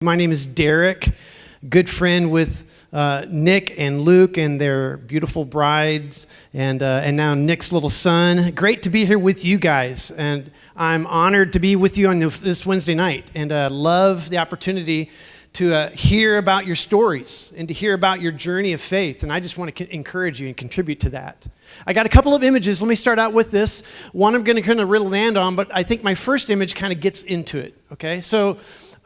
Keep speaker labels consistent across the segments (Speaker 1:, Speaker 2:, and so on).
Speaker 1: My name is Derek, good friend with Nick and Luke and their beautiful brides, and now Nick's little son. Great to be here with you guys, and I'm honored to be with you on this Wednesday night, and love the opportunity to hear about your stories and to hear about your journey of faith, and I just want to encourage you and contribute to that. I got a couple of images. Let me start out with this. One I'm going to kind of really land on, but I think my first image kind of gets into it, okay? So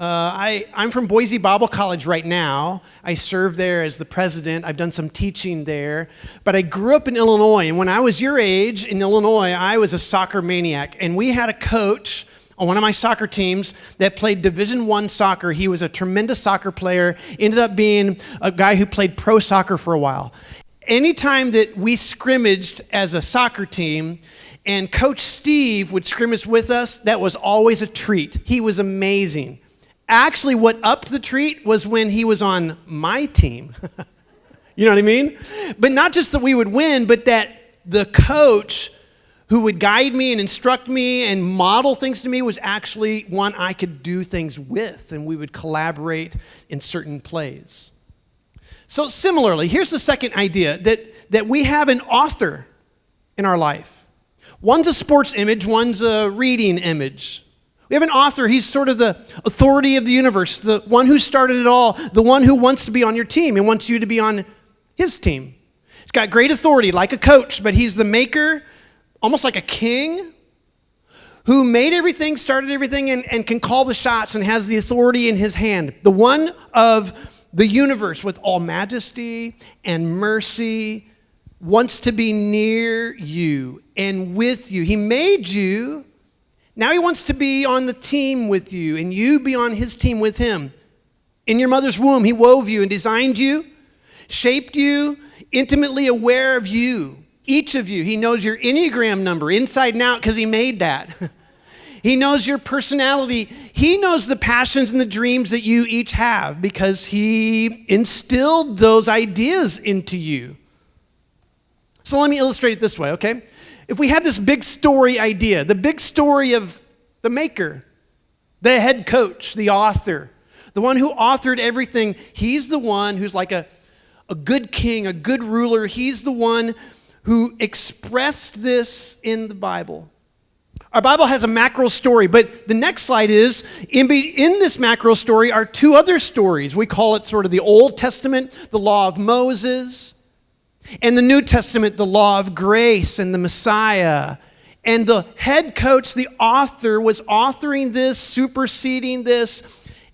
Speaker 1: I'm from Boise Bible College right now. I serve there as the president. I've done some teaching there. But I grew up in Illinois, and when I was your age in Illinois, I was a soccer maniac. And we had a coach on one of my soccer teams that played Division I soccer. He was a tremendous soccer player, ended up being a guy who played pro soccer for a while. Anytime that we scrimmaged as a soccer team, and Coach Steve would scrimmage with us, that was always a treat. He was amazing. Actually, what upped the treat was when he was on my team. You know what I mean? But not just that we would win, but that the coach who would guide me and instruct me and model things to me was actually one I could do things with, and we would collaborate in certain plays. So similarly, here's the second idea, that we have an author in our life. One's a sports image, one's a reading image. We have an author. He's sort of the authority of the universe, the one who started it all, the one who wants to be on your team and wants you to be on his team. He's got great authority, like a coach, but he's the maker, almost like a king, who made everything, started everything, and can call the shots and has the authority in his hand. The one of the universe with all majesty and mercy wants to be near you and with you. He made you. Now he wants to be on the team with you, and you be on his team with him. In your mother's womb, he wove you and designed you, shaped you, intimately aware of you, each of you. He knows your Enneagram number inside and out because he made that. He knows your personality. He knows the passions and the dreams that you each have because he instilled those ideas into you. So let me illustrate it this way, okay? If we have this big story idea, the big story of the maker, the head coach, the author, the one who authored everything, he's the one who's like a good king, a good ruler. He's the one who expressed this in the Bible. Our Bible has a macro story, but the next slide is, in this macro story are two other stories. We call it sort of the Old Testament, the law of Moses, and the New Testament, the law of grace and the Messiah. And the head coach, the author, was authoring this, superseding this,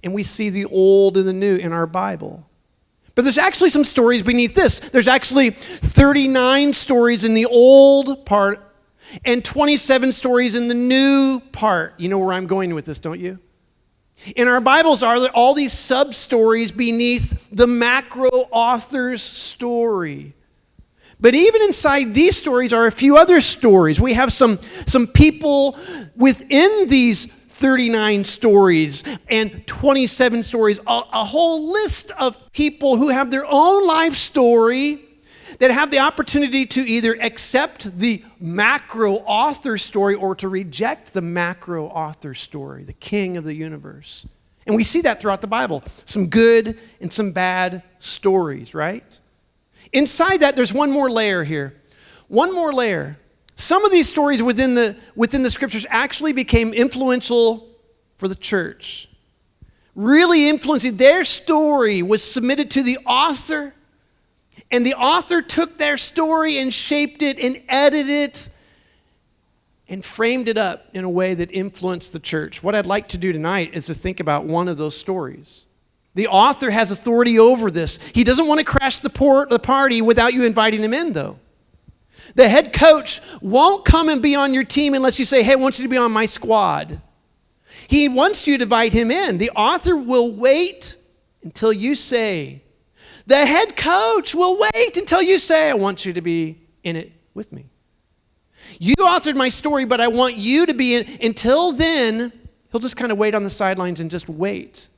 Speaker 1: and we see the old and the new in our Bible. But there's actually some stories beneath this. There's actually 39 stories in the old part and 27 stories in the new part. You know where I'm going with this, don't you? In our Bibles are there all these sub-stories beneath the macro author's story. But even inside these stories are a few other stories. We have some people within these 39 stories and 27 stories, a whole list of people who have their own life story that have the opportunity to either accept the macro author story or to reject the macro author story, the king of the universe. And we see that throughout the Bible, some good and some bad stories, right? Inside that, there's one more layer here. One more layer. Some of these stories within the scriptures actually became influential for the church. Really influencing. Their story was submitted to the author, and the author took their story and shaped it and edited it and framed it up in a way that influenced the church. What I'd like to do tonight is to think about one of those stories. The author has authority over this. He doesn't want to crash the party without you inviting him in, though. The head coach won't come and be on your team unless you say, hey, I want you to be on my squad. He wants you to invite him in. The author will wait until you say. The head coach will wait until you say, I want you to be in it with me. You authored my story, but I want you to be in. Until then, he'll just kind of wait on the sidelines and just wait.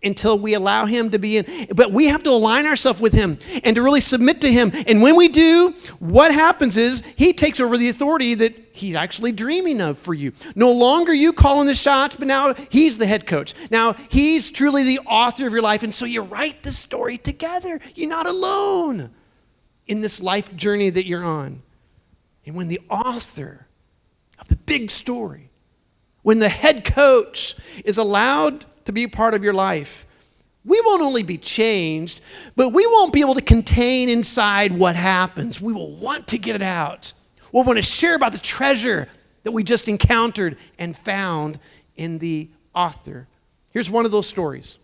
Speaker 1: until we allow him to be in. But we have to align ourselves with him and to really submit to him. And when we do, what happens is he takes over the authority that he's actually dreaming of for you. No longer you calling the shots, but now he's the head coach. Now he's truly the author of your life. And so you write this story together. You're not alone in this life journey that you're on. And when the author of the big story, when the head coach is allowed to be part of your life, we won't only be changed, but we won't be able to contain inside what happens. We will want to get it out. We'll want to share about the treasure that we just encountered and found in the author. Here's one of those stories.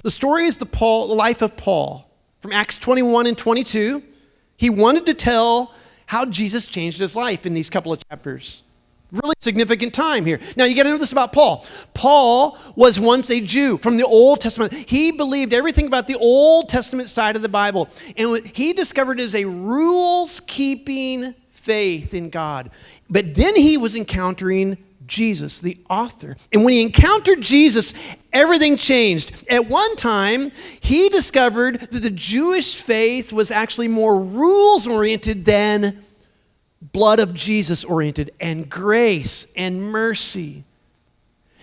Speaker 1: The story is the life of Paul from Acts 21 and 22. He wanted to tell how Jesus changed his life in these couple of chapters. Really significant time here. Now, you got to know this about Paul. Paul was once a Jew from the Old Testament. He believed everything about the Old Testament side of the Bible. And what he discovered is a rules-keeping faith in God. But then he was encountering Jesus, the author. And when he encountered Jesus, everything changed. At one time, he discovered that the Jewish faith was actually more rules-oriented than blood of Jesus oriented, and grace and mercy.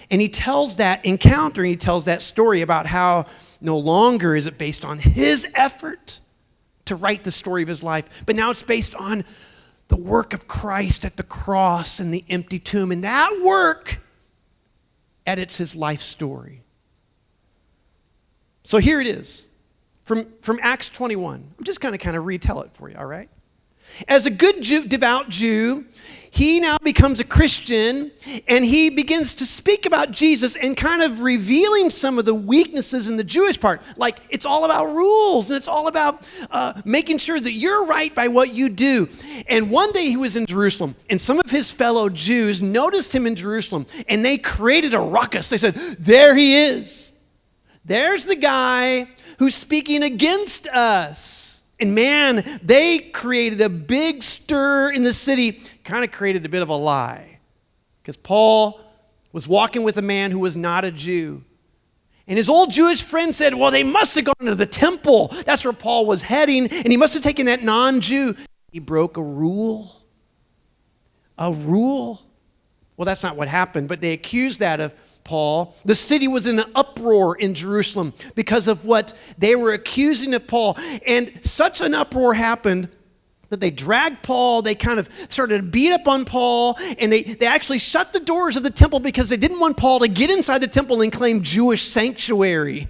Speaker 1: And he tells that encounter, and he tells that story about how no longer is it based on his effort to write the story of his life, but now it's based on the work of Christ at the cross and the empty tomb. And that work edits his life story. So here it is from Acts 21. I'm just going to kind of retell it for you, all right? As a good Jew, devout Jew, he now becomes a Christian, and he begins to speak about Jesus and kind of revealing some of the weaknesses in the Jewish part. Like, it's all about rules, and it's all about making sure that you're right by what you do. And one day he was in Jerusalem, and some of his fellow Jews noticed him in Jerusalem, and they created a ruckus. They said, there he is. There's the guy who's speaking against us. And man, they created a big stir in the city, kind of created a bit of a lie. Because Paul was walking with a man who was not a Jew. And his old Jewish friend said, well, they must have gone to the temple. That's where Paul was heading, and he must have taken that non-Jew. He broke a rule. A rule. Well, that's not what happened, but they accused that of Paul. The city was in an uproar in Jerusalem because of what they were accusing of Paul. And such an uproar happened that they dragged Paul, they kind of started to beat up on Paul, and they actually shut the doors of the temple because they didn't want Paul to get inside the temple and claim Jewish sanctuary.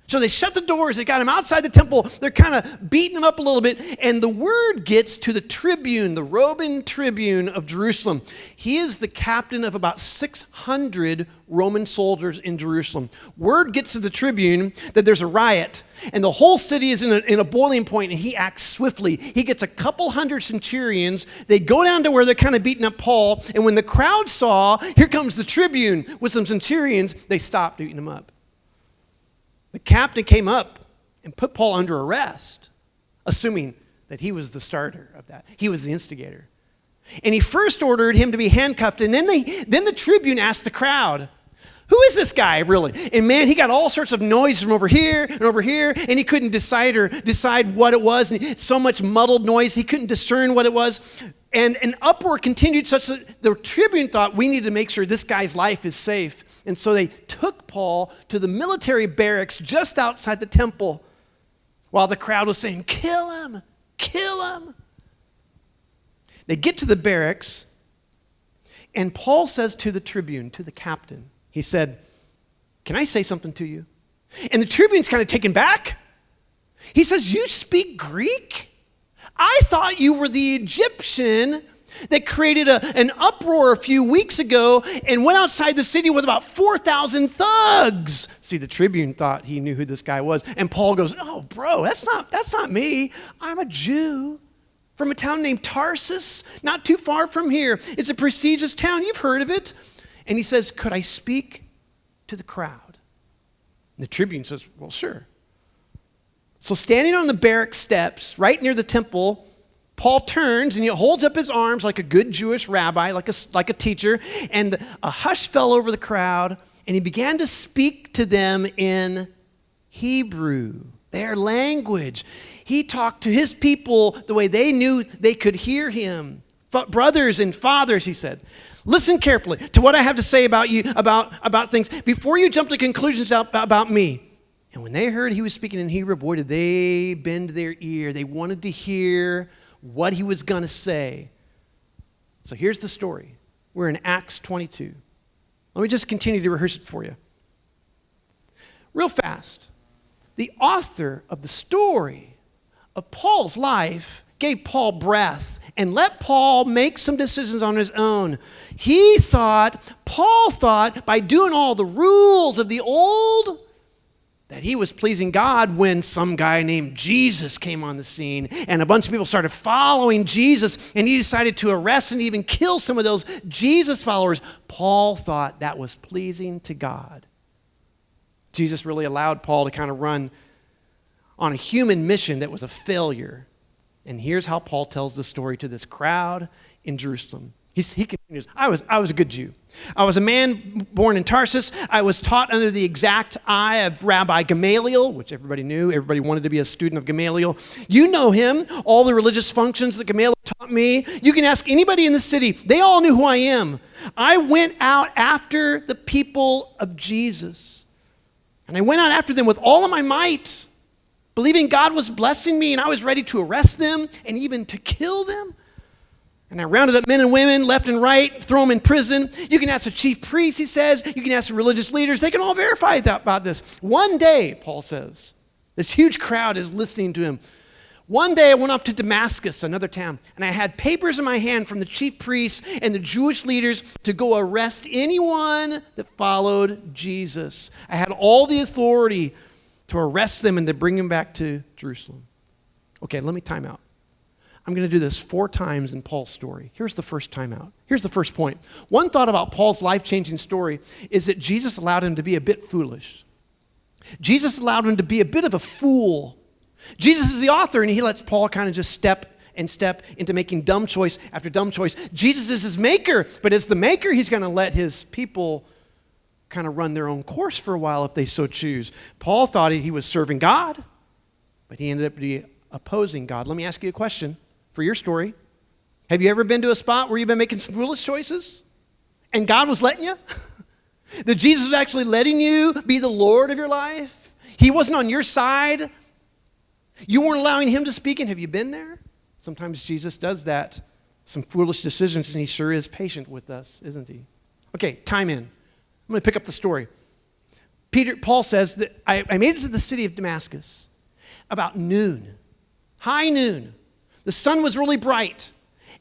Speaker 1: So they shut the doors, they got him outside the temple, they're kind of beating him up a little bit, and the word gets to the tribune, the Roman tribune of Jerusalem. He is the captain of about 600 Roman soldiers in Jerusalem. Word gets to the tribune that there's a riot, and the whole city is in a boiling point, and he acts swiftly. He gets a couple hundred centurions, they go down to where they're kind of beating up Paul, and when the crowd saw, here comes the tribune with some centurions, they stopped beating him up. The captain came up and put Paul under arrest, assuming that he was the starter of that. He was the instigator. And he first ordered him to be handcuffed, and then the tribune asked the crowd, who is this guy really? And man, he got all sorts of noise from over here, and he couldn't decide what it was. And so much muddled noise, he couldn't discern what it was. And an uproar continued such that the tribune thought, we need to make sure this guy's life is safe. And so they took Paul to the military barracks just outside the temple while the crowd was saying, kill him, kill him. They get to the barracks, and Paul says to the tribune, to the captain, he said, can I say something to you? And the tribune's kind of taken back. He says, you speak Greek? I thought you were the Egyptian that created an uproar a few weeks ago and went outside the city with about 4,000 thugs. See, the tribune thought he knew who this guy was. And Paul goes, oh, bro, that's not me. I'm a Jew from a town named Tarsus, not too far from here. It's a prestigious town. You've heard of it. And he says, could I speak to the crowd? And the tribune says, well, sure. So standing on the barrack steps right near the temple, Paul turns and he holds up his arms like a good Jewish rabbi, like a teacher, and a hush fell over the crowd, and he began to speak to them in Hebrew, their language. He talked to his people the way they knew they could hear him. Brothers and fathers, he said, listen carefully to what I have to say about you, about things, before you jump to conclusions about me. And when they heard he was speaking in Hebrew, boy, did they bend their ear. They wanted to hear what he was going to say. So here's the story. We're in Acts 22. Let me just continue to rehearse it for you. Real fast. The author of the story of Paul's life gave Paul breath and let Paul make some decisions on his own. Paul thought, by doing all the rules of the old, that he was pleasing God when some guy named Jesus came on the scene and a bunch of people started following Jesus, and he decided to arrest and even kill some of those Jesus followers. Paul thought that was pleasing to God. Jesus really allowed Paul to kind of run on a human mission that was a failure. And here's how Paul tells the story to this crowd in Jerusalem. He continues, I was a good Jew. I was a man born in Tarsus. I was taught under the exact eye of Rabbi Gamaliel, which everybody knew. Everybody wanted to be a student of Gamaliel. You know him, all the religious functions that Gamaliel taught me. You can ask anybody in the city. They all knew who I am. I went out after the people of Jesus. And I went out after them with all of my might, believing God was blessing me, and I was ready to arrest them and even to kill them. And I rounded up men and women left and right, throw them in prison. You can ask the chief priests, he says. You can ask the religious leaders. They can all verify about this. One day, Paul says, this huge crowd is listening to him. One day I went off to Damascus, another town, and I had papers in my hand from the chief priests and the Jewish leaders to go arrest anyone that followed Jesus. I had all the authority to arrest them and to bring them back to Jerusalem. Okay, let me time out. I'm going to do this 4 times in Paul's story. Here's the first time out. Here's the first point. One thought about Paul's life-changing story is that Jesus allowed him to be a bit foolish. Jesus allowed him to be a bit of a fool. Jesus is the author, and he lets Paul kind of just step into making dumb choice after dumb choice. Jesus is his maker, but as the maker, he's going to let his people kind of run their own course for a while if they so choose. Paul thought he was serving God, but he ended up opposing God. Let me ask you a question. For your story, have you ever been to a spot where you've been making some foolish choices and God was letting you? That Jesus was actually letting you be the Lord of your life? He wasn't on your side. You weren't allowing him to speak, and have you been there? Sometimes Jesus does that, some foolish decisions, and he sure is patient with us, isn't he? Okay, time in. I'm going to pick up the story. Paul says that I made it to the city of Damascus about noon, high noon. The sun was really bright.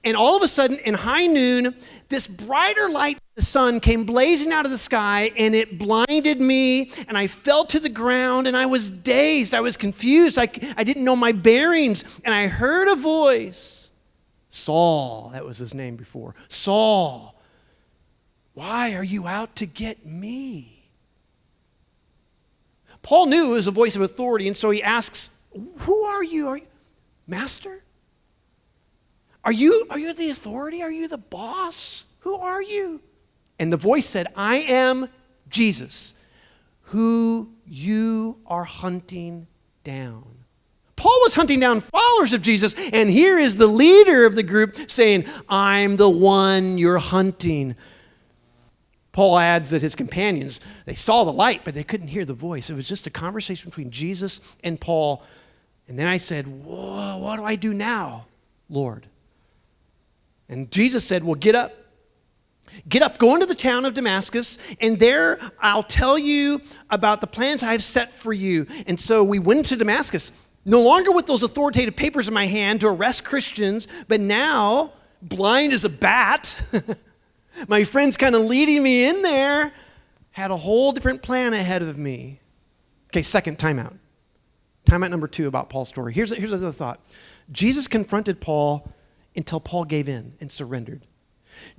Speaker 1: And all of a sudden, in high noon, this brighter light of the sun came blazing out of the sky, and it blinded me, and I fell to the ground, and I was dazed. I was confused. I didn't know my bearings, and I heard a voice. Saul, that was his name before. Saul, why are you out to get me? Paul knew it was a voice of authority, and so he asks, who are you? Master? Are you the authority? Are you the boss? Who are you? And the voice said, I am Jesus, who you are hunting down. Paul was hunting down followers of Jesus, and here is the leader of the group saying, I'm the one you're hunting. Paul adds that his companions, they saw the light, but they couldn't hear the voice. It was just a conversation between Jesus and Paul. And then I said, whoa, what do I do now, Lord? And Jesus said, well, get up, go into the town of Damascus, and there I'll tell you about the plans I have set for you. And so we went to Damascus, no longer with those authoritative papers in my hand to arrest Christians, but now, blind as a bat, my friend's kind of leading me in there, had a whole different plan ahead of me. Okay, second timeout. Timeout number 2 about Paul's story. Here's another thought. Jesus confronted Paul until Paul gave in and surrendered.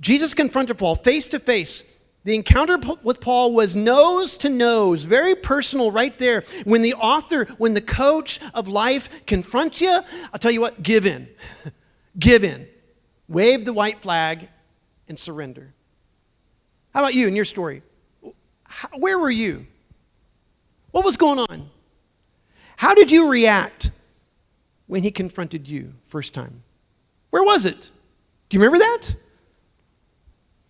Speaker 1: Jesus confronted Paul face to face. The encounter with Paul was nose to nose, very personal right there. When the coach of life confronts you, I'll tell you what, give in. Give in. Wave the white flag and surrender. How about you in your story? Where were you? What was going on? How did you react when he confronted you first time? Where was it? Do you remember that?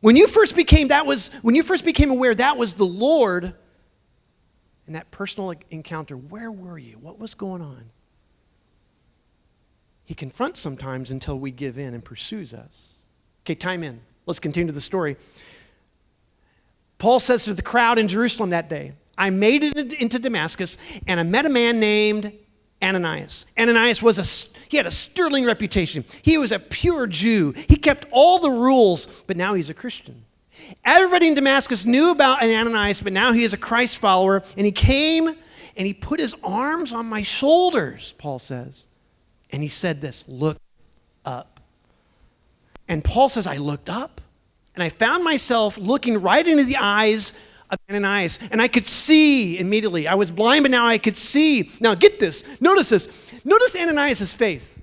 Speaker 1: When you first became aware that was the Lord in that personal encounter, where were you? What was going on? He confronts sometimes until we give in and pursues us. Okay, time in. Let's continue the story. Paul says to the crowd in Jerusalem that day, I made it into Damascus, and I met a man named Ananias. Ananias he had a sterling reputation. He was a pure Jew. He kept all the rules, but now he's a Christian. Everybody in Damascus knew about Ananias, but now he is a Christ follower, and he came and he put his arms on my shoulders, Paul says, and he said this, look up. And Paul says, I looked up, and I found myself looking right into the eyes of Ananias, and I could see immediately. I was blind, but now I could see. Now get this. Notice this. Notice Ananias' faith.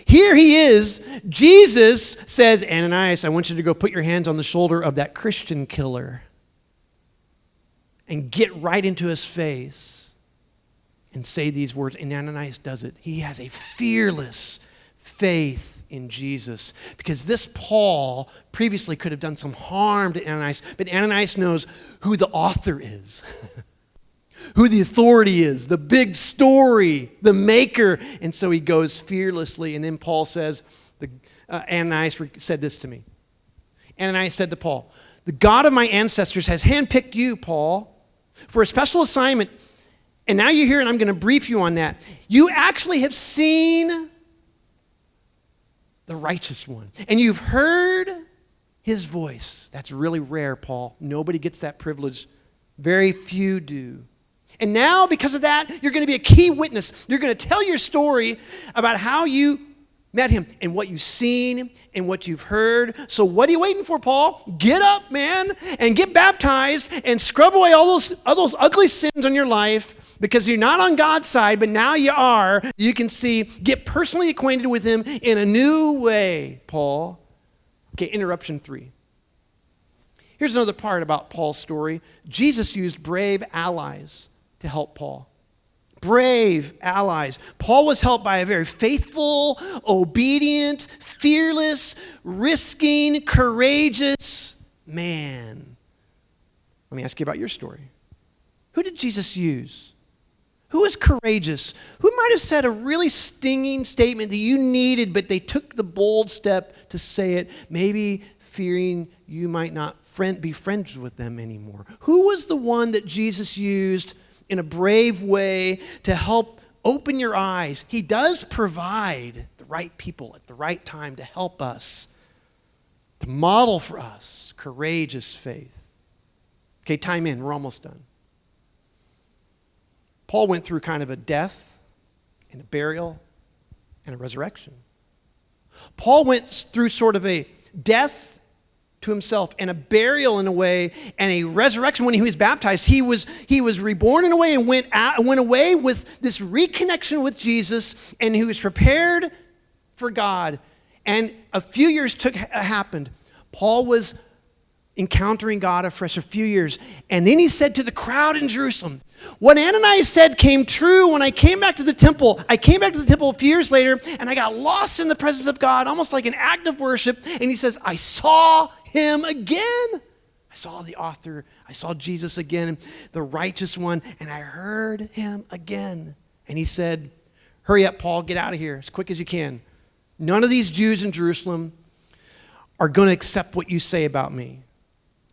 Speaker 1: Here he is. Jesus says, Ananias, I want you to go put your hands on the shoulder of that Christian killer and get right into his face and say these words. And Ananias does it. He has a fearless faith in Jesus, because this Paul previously could have done some harm to Ananias, but Ananias knows who the author is, who the authority is, the big story, the maker, and so he goes fearlessly. And then Paul says, Ananias said this to me. Ananias said to Paul, the God of my ancestors has handpicked you, Paul, for a special assignment, and now you're here and I'm going to brief you on that. You actually have seen the righteous one. And you've heard his voice. That's really rare, Paul. Nobody gets that privilege. Very few do. And now, because of that, you're going to be a key witness. You're going to tell your story about how you met him and what you've seen and what you've heard. So what are you waiting for, Paul? Get up, man, and get baptized and scrub away all those ugly sins on your life, because you're not on God's side, but now you are. You can see, get personally acquainted with him in a new way, Paul. Okay, interruption 3. Here's another part about Paul's story. Jesus used brave allies to help Paul. Brave allies. Paul was helped by a very faithful, obedient, fearless, risking, courageous man. Let me ask you about your story. Who did Jesus use? Who was courageous? Who might have said a really stinging statement that you needed, but they took the bold step to say it, maybe fearing you might not be friends with them anymore? Who was the one that Jesus used in a brave way to help open your eyes? He does provide the right people at the right time to help us, to model for us courageous faith. Okay, time in. We're almost done. Paul went through kind of a death and a burial and a resurrection. Paul went through sort of a death to himself and a burial in a way and a resurrection. When he was baptized, he was reborn in a way and went away with this reconnection with Jesus, and he was prepared for God. And a few years happened. Paul was encountering God afresh, a few years. And then he said to the crowd in Jerusalem, what Ananias said came true when I came back to the temple. I came back to the temple a few years later, and I got lost in the presence of God, almost like an act of worship. And he says, I saw him again. I saw the author. I saw Jesus again, the righteous one, and I heard him again. And he said, hurry up, Paul, get out of here as quick as you can. None of these Jews in Jerusalem are going to accept what you say about me.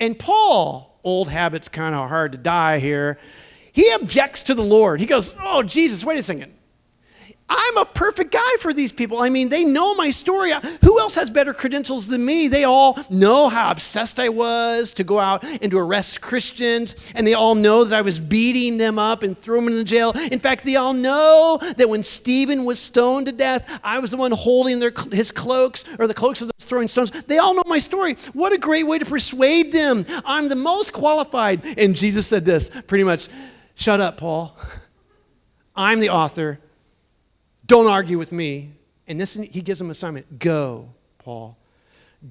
Speaker 1: And Paul, old habits kind of hard to die here, he objects to the Lord. He goes, oh, Jesus, wait a second. I'm a perfect guy for these people. I mean, they know my story. Who else has better credentials than me? They all know how obsessed I was to go out and to arrest Christians, and they all know that I was beating them up and throwing them in jail. In fact, they all know that when Stephen was stoned to death, I was the one holding his cloaks, or the cloaks of those throwing stones. They all know my story. What a great way to persuade them. I'm the most qualified. And Jesus said this, pretty much, shut up, Paul. I'm the author. Don't argue with me. And this, he gives him an assignment. Go, Paul.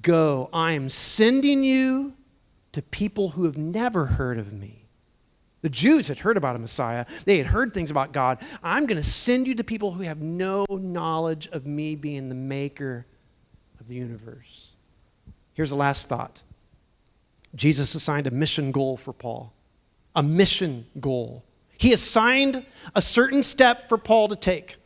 Speaker 1: Go. I am sending you to people who have never heard of me. The Jews had heard about a Messiah. They had heard things about God. I'm going to send you to people who have no knowledge of me being the maker of the universe. Here's the last thought. Jesus assigned a mission goal for Paul. A mission goal. He assigned a certain step for Paul to take,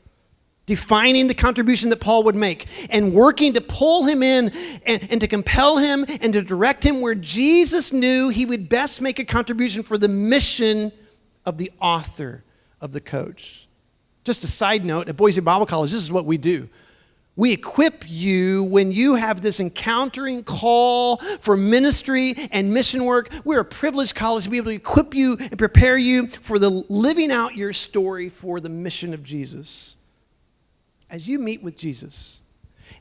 Speaker 1: defining the contribution that Paul would make and working to pull him in and to compel him and to direct him where Jesus knew he would best make a contribution for the mission of the author of the coach. Just a side note, at Boise Bible College, this is what we do. We equip you when you have this encountering call for ministry and mission work. We're a privileged college to be able to equip you and prepare you for the living out your story for the mission of Jesus. As you meet with Jesus,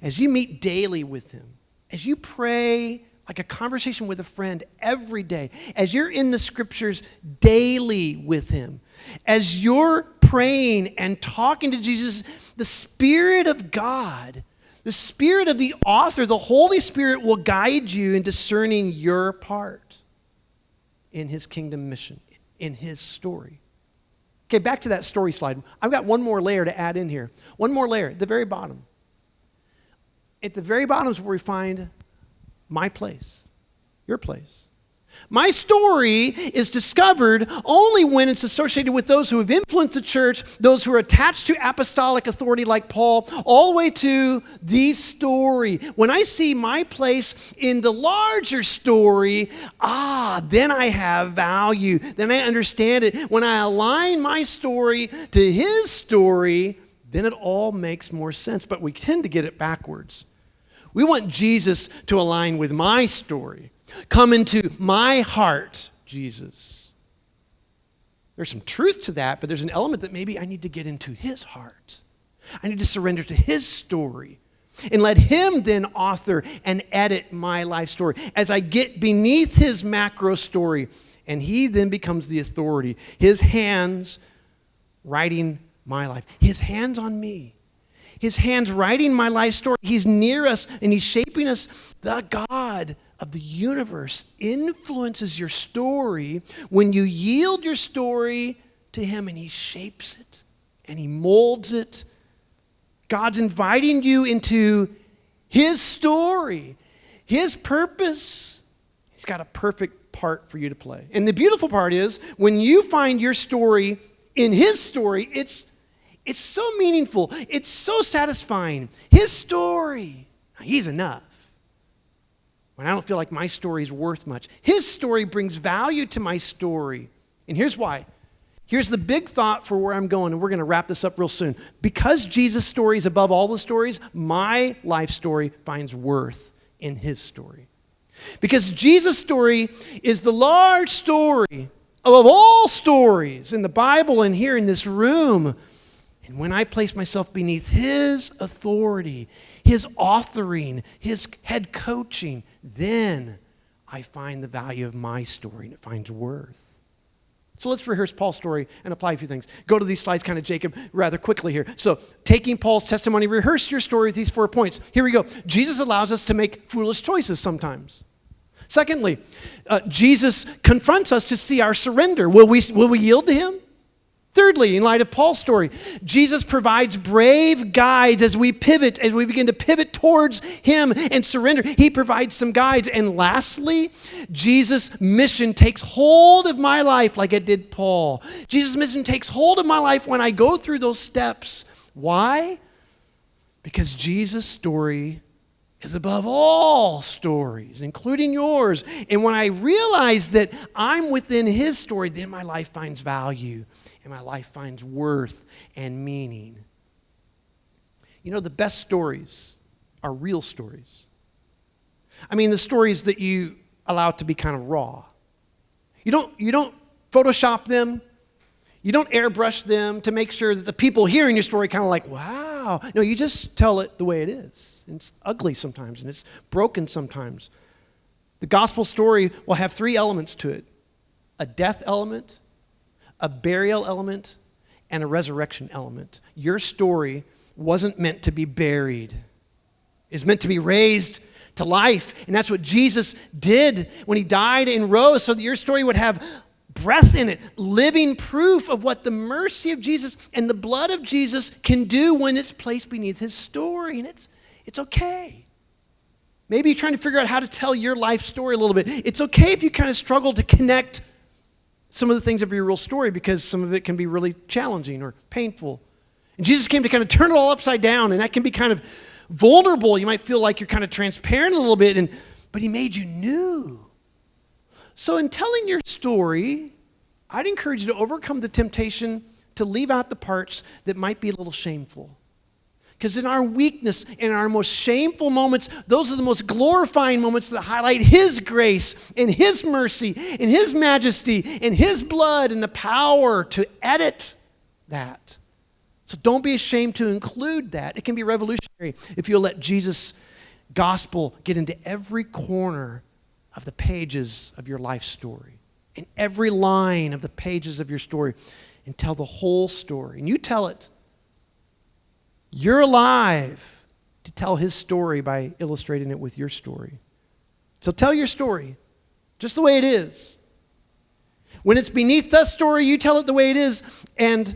Speaker 1: as you meet daily with him, as you pray like a conversation with a friend every day, as you're in the scriptures daily with him, as you're praying and talking to Jesus, the Spirit of God, the Spirit of the author, the Holy Spirit will guide you in discerning your part in his kingdom mission, in his story. Okay, back to that story slide. I've got one more layer to add in here. One more layer at the very bottom. At the very bottom is where we find my place, your place. My story is discovered only when it's associated with those who have influenced the church, those who are attached to apostolic authority like Paul, all the way to the story. When I see my place in the larger story, then I have value. Then I understand it. When I align my story to his story, then it all makes more sense. But we tend to get it backwards. We want Jesus to align with my story. Come into my heart, Jesus. There's some truth to that, but there's an element that maybe I need to get into his heart. I need to surrender to his story and let him then author and edit my life story as I get beneath his macro story, and he then becomes the authority. His hands writing my life. His hands on me. His hands writing my life story. He's near us and he's shaping us. The God of the universe influences your story when you yield your story to him, and he shapes it and he molds it. God's inviting you into his story, his purpose. He's got a perfect part for you to play. And the beautiful part is when you find your story in his story, it's so meaningful. It's so satisfying. His story, he's enough. When I don't feel like my story is worth much, his story brings value to my story. And here's why. Here's the big thought for where I'm going, and we're going to wrap this up real soon. Because Jesus' story is above all the stories, my life story finds worth in his story. Because Jesus' story is the large story above all stories in the Bible and here in this room. And when I place myself beneath his authority, his authoring, his head coaching, then I find the value of my story and it finds worth. So let's rehearse Paul's story and apply a few things. Go to these slides, kind of, Jacob, rather quickly here. So taking Paul's testimony, rehearse your story with these 4 points. Here we go. Jesus allows us to make foolish choices sometimes. Secondly, Jesus confronts us to see our surrender. Will we yield to him? Thirdly, in light of Paul's story, Jesus provides brave guides as we pivot, as we begin to pivot towards him and surrender. He provides some guides. And lastly, Jesus' mission takes hold of my life like it did Paul. Jesus' mission takes hold of my life when I go through those steps. Why? Because Jesus' story is above all stories, including yours. And when I realize that I'm within his story, then my life finds value. And my life finds worth and meaning. You know, the best stories are real stories. I mean, the stories that you allow to be kind of raw. You don't Photoshop them. You don't airbrush them to make sure that the people hearing your story kind of like, wow. No, you just tell it the way it is. It's ugly sometimes, and it's broken sometimes. The gospel story will have 3 elements to it: a death element, a burial element, and a resurrection element. Your story wasn't meant to be buried. It's meant to be raised to life. And that's what Jesus did when he died and rose, so that your story would have breath in it, living proof of what the mercy of Jesus and the blood of Jesus can do when it's placed beneath his story. And it's okay. Maybe you're trying to figure out how to tell your life story a little bit. It's okay if you kind of struggle to connect some of the things of your real story, because some of it can be really challenging or painful. And Jesus came to kind of turn it all upside down, and that can be kind of vulnerable. You might feel like you're kind of transparent a little bit, but he made you new. So in telling your story, I'd encourage you to overcome the temptation to leave out the parts that might be a little shameful. Because in our weakness, in our most shameful moments, those are the most glorifying moments that highlight his grace and his mercy and his majesty and his blood and the power to edit that. So don't be ashamed to include that. It can be revolutionary if you'll let Jesus' gospel get into every corner of the pages of your life story, in every line of the pages of your story, and tell the whole story. And you tell it. You're alive to tell his story by illustrating it with your story. So tell your story just the way it is. When it's beneath the story, you tell it the way it is, and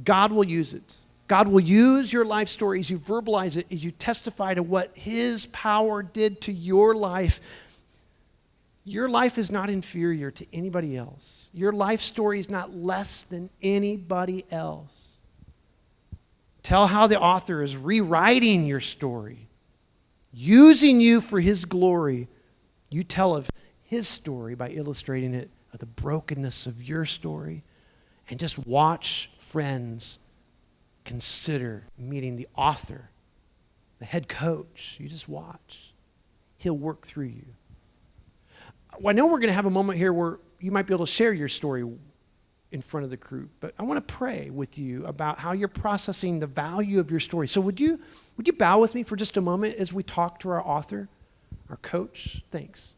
Speaker 1: God will use it. God will use your life story as you verbalize it, as you testify to what his power did to your life. Your life is not inferior to anybody else. Your life story is not less than anybody else. Tell how the author is rewriting your story, using you for his glory. You tell of his story by illustrating it of the brokenness of your story. And just watch friends consider meeting the author, the head coach. You just watch. He'll work through you. Well, I know we're going to have a moment here where you might be able to share your story in front of the group, but I want to pray with you about how you're processing the value of your story. So would you bow with me for just a moment as we talk to our author, our coach? Thanks.